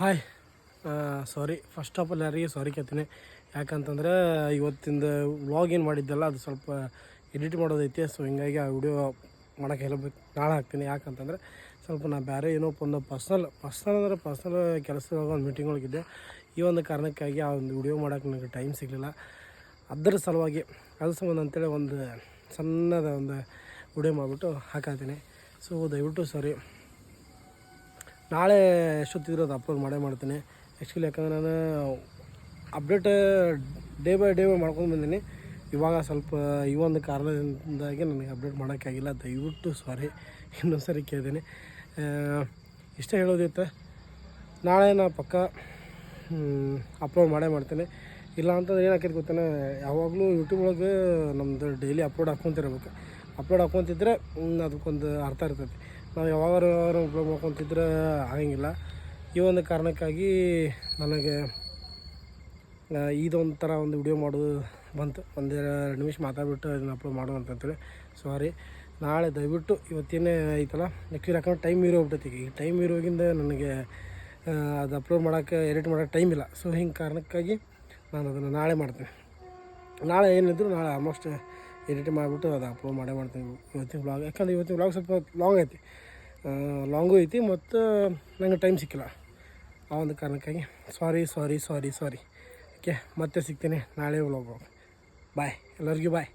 Hi. Sorry, first of all ಯಾರಿಗೆ ಸಾರಿ ಕೇಳ್ತೀನಿ. ಯಾಕಂತಂದರೆ ಇವತ್ತಿಂದ ವ್ಲಾಗ್ ಏನು ಮಾಡಿದ್ದೆಲ್ಲ ಅದು ಸ್ವಲ್ಪ ಎಡಿಟ್ ಮಾಡೋದೈತೆ. ಸೊ ಹಿಂಗಾಗಿ ಆ ವಿಡಿಯೋ ಮಾಡೋಕ್ಕೆ ಹೇಳಬೇಕು, ನಾಳೆ ಹಾಕ್ತೀನಿ. ಯಾಕಂತಂದರೆ ಸ್ವಲ್ಪ ನಾನು ಬೇರೆ ಏನೋ ಒಂದು ಪರ್ಸ್ನಲ್ ಕೆಲಸದೊಳಗೆ ಒಂದು ಮೀಟಿಂಗ್ ಒಳಗಿದ್ದೆ. ಈ ಒಂದು ಕಾರಣಕ್ಕಾಗಿ ಆ ಒಂದು ವಿಡಿಯೋ ಮಾಡೋಕ್ಕೆ ನನಗೆ ಟೈಮ್ ಸಿಗಲಿಲ್ಲ. ಅದರ ಸಲುವಾಗಿ ಅದು ಸಂಬಂಧ ಅಂತೇಳಿ ಒಂದು ಸಣ್ಣದ ಒಂದು ವಿಡಿಯೋ ಮಾಡಿಬಿಟ್ಟು ಹಾಕಾತೀನಿ. ಸೊ ದಯವಿಟ್ಟು ಸಾರಿ. ನಾಳೆ ಎಷ್ಟೊತ್ತಿದ್ರು ಅದು ಅಪ್ಲೋಡ್ ಮಾಡ್ತೀನಿ. ಆ್ಯಕ್ಚುಲಿ ಯಾಕಂದರೆ ನಾನು ಅಪ್ಡೇಟ್ ಡೇ ಬೈ ಮಾಡ್ಕೊಂಡು ಬಂದೀನಿ. ಇವಾಗ ಸ್ವಲ್ಪ ಈ ಒಂದು ಕಾರಣದಿಂದಾಗಿ ನನಗೆ ಅಪ್ಡೇಟ್ ಮಾಡೋಕ್ಕಾಗಿಲ್ಲ. ದಯವಿಟ್ಟು ಸಾರಿ, ಇನ್ನೊಂದು ಸರಿ ಕೇಳ್ತೀನಿ. ಇಷ್ಟೇ ಹೇಳೋದಿತ್ತು. ನಾಳೆ ನಾನು ಪಕ್ಕ ಅಪ್ಲೋಡ್ ಮಾಡ್ತೀನಿ. ಇಲ್ಲ ಅಂತಂದ್ರೆ ಏನಾಕೈತೆ ಗೊತ್ತೇನೆ, ಯಾವಾಗಲೂ ಯೂಟ್ಯೂಬ್ ಒಳಗೆ ನಮ್ಮದು ಡೈಲಿ ಅಪ್ಲೋಡ್ ಹಾಕ್ಕೊತಿದ್ರೆ ಅದಕ್ಕೊಂದು ಅರ್ಥ ಇರ್ತೈತಿ. ನಾವು ಯಾವಾಗಾರು ಅಪ್ಲೋಡ್ ಮಾಡ್ಕೊತಿದ್ರೆ ಆಗಂಗಿಲ್ಲ. ಈ ಒಂದು ಕಾರಣಕ್ಕಾಗಿ ನನಗೆ ಇದೊಂಥರ ಒಂದು ವಿಡಿಯೋ ಮಾಡೋದು ಬಂತು. 1-2 ನಿಮಿಷ ಮಾತಾಡ್ಬಿಟ್ಟು ಅದನ್ನು ಅಪ್ಲೋಡ್ ಮಾಡು ಅಂತಂತೇಳಿ ಸಾರಿ. ನಾಳೆ ದಯವಿಟ್ಟು ಇವತ್ತೇನೇ ಐತಲ್ಲ, ಆ್ಯಕ್ಚುಲಿ ಯಾಕಂದ್ರೆ ಟೈಮ್ ಹೋಗ್ಬಿಟ್ಟೈತಿ. ಈ ಟೈಮ್ ಇರೋಗಿಂದ ನನಗೆ ಅದು ಅಪ್ಲೋಡ್ ಮಾಡೋಕ್ಕೆ ಎಡಿಟ್ ಮಾಡೋಕ್ಕೆ ಟೈಮ್ ಇಲ್ಲ. ಸೊ ಹಿಂಗೆ ಕಾರಣಕ್ಕಾಗಿ ನಾನು ಅದನ್ನು ನಾಳೆ ಮಾಡ್ತೀನಿ. ನಾಳೆ ಏನಿದ್ರು ನಾಳೆ ಆಲ್ಮೋಸ್ಟ್ ಎಡಿಟ್ ಮಾಡಿಬಿಟ್ಟು ಅದು ಅಪ್ಲೋಡ್ ಮಾಡ್ತೀನಿ ಇವತ್ತಿನ ವ್ಲಾಗ್. ಯಾಕಂದ್ರೆ ಇವತ್ತಿನ ವ್ಲಾಗ್ ಸ್ವಲ್ಪ ಲಾಂಗು ಐತಿ ಮತ್ತು ನನಗೆ ಟೈಮ್ ಸಿಕ್ಕಿಲ್ಲ. ಆ ಒಂದು ಕಾರಣಕ್ಕಾಗಿ ಸಾರಿ. ಓಕೆ, ಮತ್ತೆ ಸಿಗ್ತೀನಿ ನಾಳೆ ವ್ಲಾಗ್. ಬಾಯ್, ಎಲ್ಲರಿಗೂ ಬಾಯ್.